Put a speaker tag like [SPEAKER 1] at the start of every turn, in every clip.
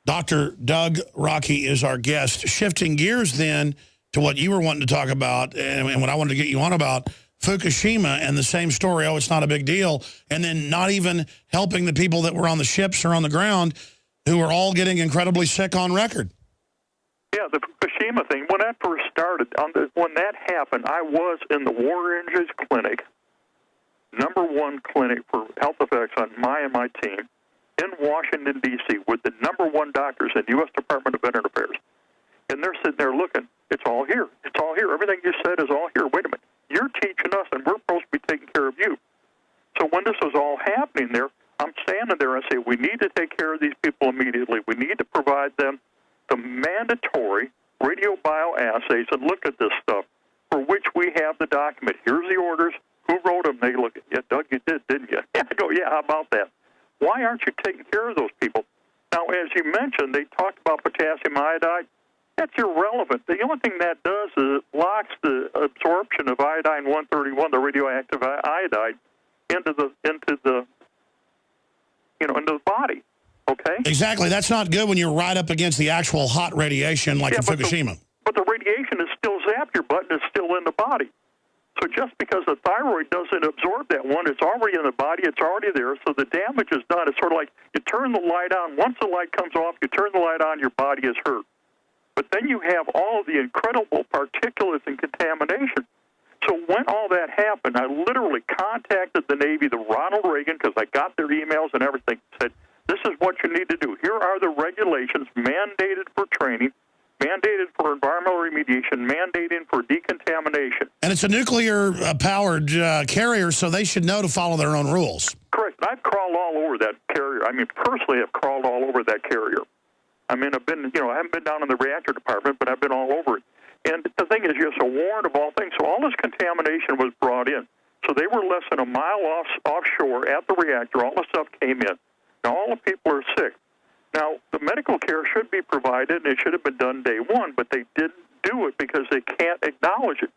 [SPEAKER 1] Dr. Doug Rocky is our guest. Shifting gears then to what you were wanting to talk about and what I wanted to get you on about, Fukushima and the same story, oh, it's not a big deal, and then not even helping the people that were on the ships or on the ground who are all getting incredibly sick on record.
[SPEAKER 2] Yeah, the Fukushima thing, when that first started, when that happened, I was in the War Injuries Clinic, #1 clinic for health effects on my team, in Washington, D.C., with the #1 doctors in the U.S. Department of Veterans Affairs. And they're sitting there looking, it's all here. It's all here. Everything you said is all here. Wait a minute. You're teaching us, and we're supposed to be taking care of you. So when this was all happening there, I'm standing there and I say, we need to take care of these people immediately. We need to provide them the mandatory radiobioassays and look at this stuff, for which we have the document. Here's the orders. Who wrote them? They look, yeah, Doug, you did, didn't you? Yeah, I go, yeah, how about that? Why aren't you taking care of those people? Now, as you mentioned, they talked about potassium iodide. That's irrelevant. The only thing that does is it blocks the absorption of iodine-131, the radioactive iodide, into the body. Okay.
[SPEAKER 1] Exactly. That's not good when you're right up against the actual hot radiation like in Fukushima.
[SPEAKER 2] But the radiation is still zapped your butt and it's still in the body. So just because the thyroid doesn't absorb that one, it's already in the body, it's already there, so the damage is done. It's sort of like you turn the light on. Once the light comes off, you turn the light on, your body is hurt. But then you have all of the incredible particulates and contamination. So when all that happened, I literally contacted the Navy, the Ronald Reagan, because I got their emails and everything, said, this is what you need to do. Here are the regulations mandated for training, mandated for environmental remediation, mandated for decontamination.
[SPEAKER 1] And it's a nuclear-powered carrier, so they should know to follow their own rules.
[SPEAKER 2] Correct. I've crawled all over that carrier. I mean, personally, I've crawled all over that carrier. I mean, I haven't been down in the reactor department, but I've been all over it. And the thing is, you're so warned of all things. So all this contamination was brought in. So they were less than a mile offshore at the reactor. All the stuff came in. Now, all the people are sick. Now, the medical care should be provided, and it should have been done day one, but they didn't do it because they can't acknowledge it.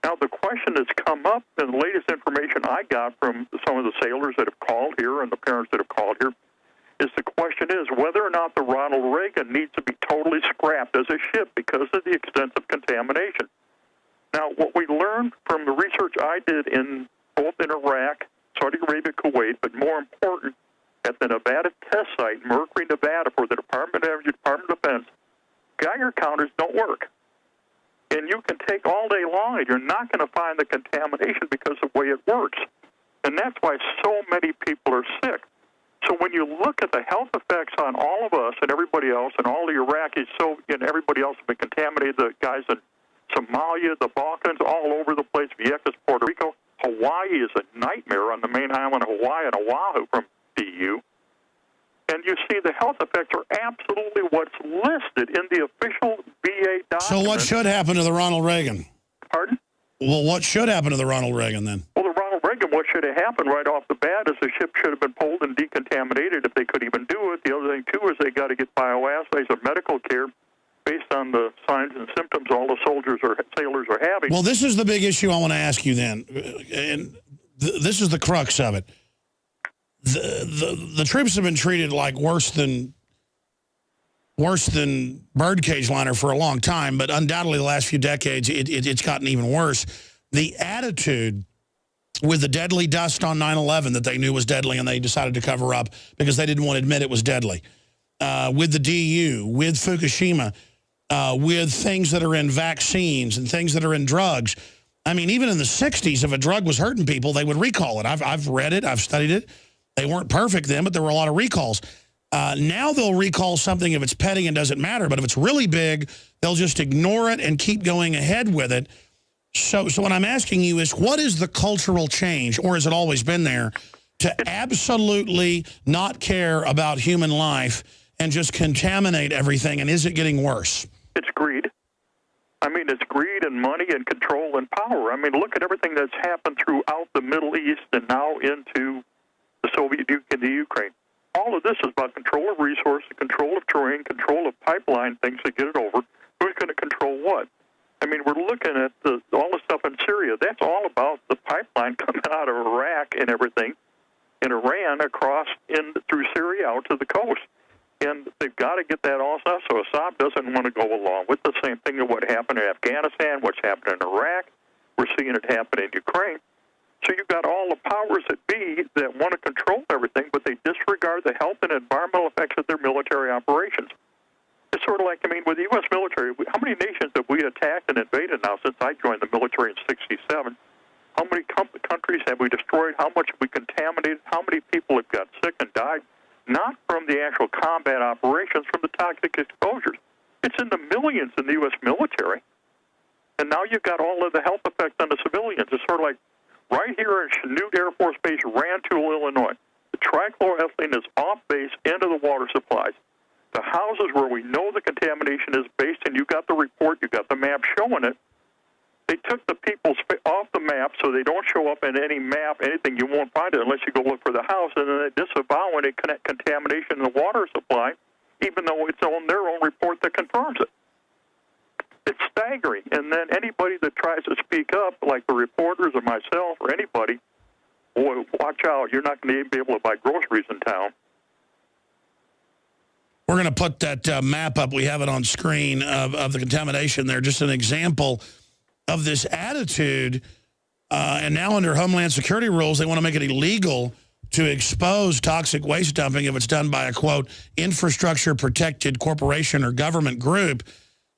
[SPEAKER 2] Now, the question that's come up, and the latest information I got from some of the sailors that have called here and the parents that have called here, is the question is whether or not the Ronald Reagan needs to be totally scrapped as a ship because of the extensive contamination. Now, what we learned from the research I did both in Iraq, Saudi Arabia, Kuwait, but more important, at the Nevada test site, Mercury, Nevada, for the Department of Energy, Department of Defense, Geiger counters don't work. And you can take all day long, and you're not going to find the contamination because of the way it works. And that's why so many people are sick. So when you look at the health effects on all of us and everybody else, and all the Iraqis, and everybody else have been contaminated, the guys in Somalia, the Balkans, all over the place, Vieques, Puerto Rico, Hawaii is a nightmare on the main island of Hawaii and Oahu from EU. And you see the health effects are absolutely what's listed in the official VA document.
[SPEAKER 1] So what should happen to the Ronald Reagan?
[SPEAKER 2] Pardon?
[SPEAKER 1] Well, what should happen to the Ronald Reagan then?
[SPEAKER 2] Well, the Ronald Reagan, what should have happened right off the bat is the ship should have been pulled and decontaminated if they could even do it. The other thing, too, is they got to get bioassays or medical care based on the signs and symptoms all the sailors are having.
[SPEAKER 1] Well, this is the big issue I want to ask you then, and this is the crux of it. The troops have been treated like worse than birdcage liner for a long time, but undoubtedly the last few decades it's gotten even worse. The attitude with the deadly dust on 9/11 that they knew was deadly and they decided to cover up because they didn't want to admit it was deadly. With the DU, with Fukushima, with things that are in vaccines and things that are in drugs. I mean, even in the 60s, if a drug was hurting people, they would recall it. I've read it. I've studied it. They weren't perfect then, but there were a lot of recalls. Now they'll recall something if it's petty and doesn't matter, but if it's really big, they'll just ignore it and keep going ahead with it. So what I'm asking you is, what is the cultural change, or has it always been there, to absolutely not care about human life and just contaminate everything, and is it getting worse?
[SPEAKER 2] It's greed. I mean, it's greed and money and control and power. I mean, look at everything that's happened throughout the Middle East and now into the Soviet Union and the Ukraine. All of this is about control of resources, control of terrain, control of pipeline things to get it over. Who's going to control what? I mean, we're looking at all the stuff in Syria. That's all about the pipeline coming out of Iraq and everything, and Iran across through Syria out to the coast. And they've got got to get that all stuff. So Assad doesn't want to go along with the same thing of what happened in Afghanistan, what's happened in Iraq. We're seeing it happen in Ukraine. So you've got all the powers that be that want to control everything, but they disregard the health and environmental effects of their military operations. It's sort of like, I mean, with the U.S. military, how many nations have we attacked and invaded now since I joined the military in '67? How many countries have we destroyed? How much have we contaminated? How many people have got sick and died? Not from the actual combat operations, from the toxic exposures. It's in the millions in the U.S. military. And now you've got all of the health effects on the civilians. It's sort of like right here in Chanute Air Force Base, Rantoul, Illinois. The trichloroethylene is off base into the water supplies. The houses where we know the contamination is based, and you got the report, you got the map showing it. They took the people off the map so they don't show up in any map, anything. You won't find it unless you go look for the house, and then they disavow any contamination in the water supply, even though it's on their own report that confirms it. It's staggering. And then anybody that tries to speak up, like the reporters or myself or anybody, boy, watch out. You're not going to be able to buy groceries in town.
[SPEAKER 1] We're going to put that map up. We have it on screen of the contamination there. Just an example of this attitude. And now under Homeland Security rules, they want to make it illegal to expose toxic waste dumping if it's done by a, quote, infrastructure-protected corporation or government group.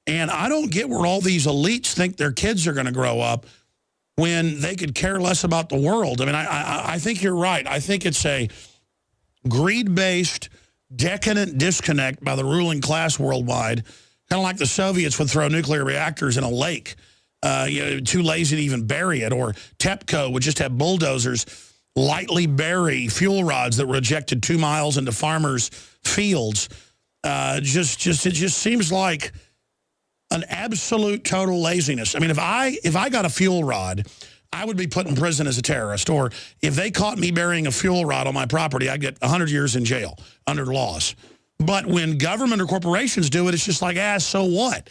[SPEAKER 1] And I don't get where all these elites think their kids are going to grow up when they could care less about the world. I mean, I think you're right. I think it's a greed-based, decadent disconnect by the ruling class worldwide, kind of like the Soviets would throw nuclear reactors in a lake, too lazy to even bury it, or TEPCO would just have bulldozers lightly bury fuel rods that were ejected 2 miles into farmers' fields. It just seems like an absolute total laziness. I mean, if I got a fuel rod, I would be put in prison as a terrorist. Or if they caught me burying a fuel rod on my property, I'd get 100 years in jail under laws. But when government or corporations do it, it's just like, so what?